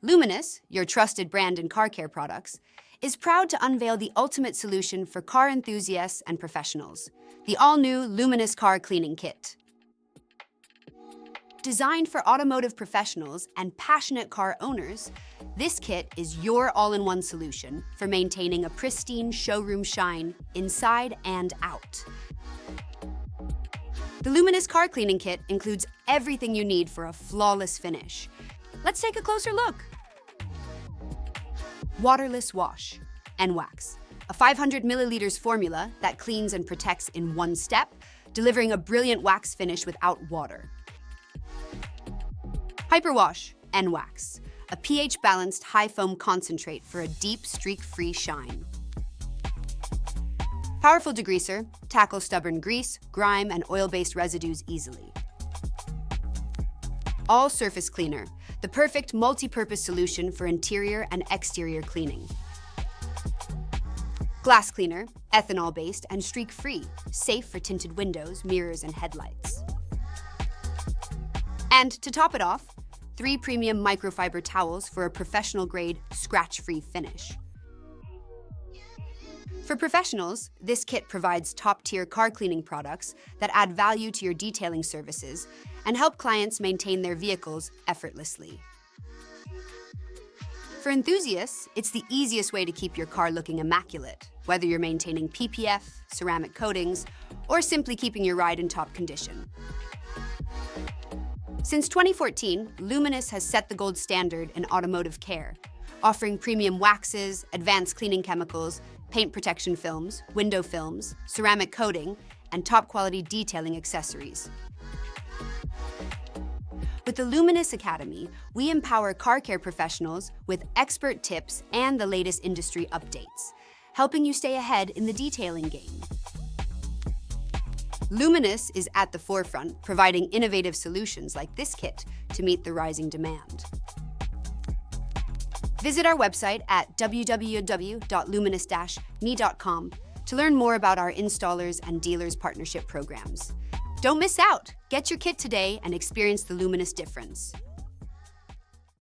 Luminous, your trusted brand in car care products, is proud to unveil the ultimate solution for car enthusiasts and professionals, the all-new Luminous Car Cleaning Kit. Designed for automotive professionals and passionate car owners, this kit is your all-in-one solution for maintaining a pristine showroom shine inside and out. The Luminous Car Cleaning Kit includes everything you need for a flawless finish. Let's take a closer look. Waterless Wash N Wax, a 500 milliliters formula that cleans and protects in one step, delivering a brilliant wax finish without water. Hyperwash N Wax, a pH-balanced high-foam concentrate for a deep, streak-free shine. Powerful Degreaser tackles stubborn grease, grime, and oil-based residues easily. All Surface Cleaner, the perfect multi-purpose solution for interior and exterior cleaning. Glass Cleaner, ethanol-based and streak-free, safe for tinted windows, mirrors, and headlights. And to top it off, 3 premium microfiber towels for a professional-grade, scratch-free finish. For professionals, this kit provides top-tier car cleaning products that add value to your detailing services and help clients maintain their vehicles effortlessly. For enthusiasts, it's the easiest way to keep your car looking immaculate, whether you're maintaining PPF, ceramic coatings, or simply keeping your ride in top condition. Since 2014, Luminous has set the gold standard in automotive care, offering premium waxes, advanced cleaning chemicals, paint protection films, window films, ceramic coating, and top-quality detailing accessories. With the Luminous Academy, we empower car care professionals with expert tips and the latest industry updates, helping you stay ahead in the detailing game. Luminous is at the forefront, providing innovative solutions like this kit to meet the rising demand. Visit our website at www.luminous-me.com to learn more about our installers and dealers partnership programs. Don't miss out! Get your kit today and experience the Luminous difference.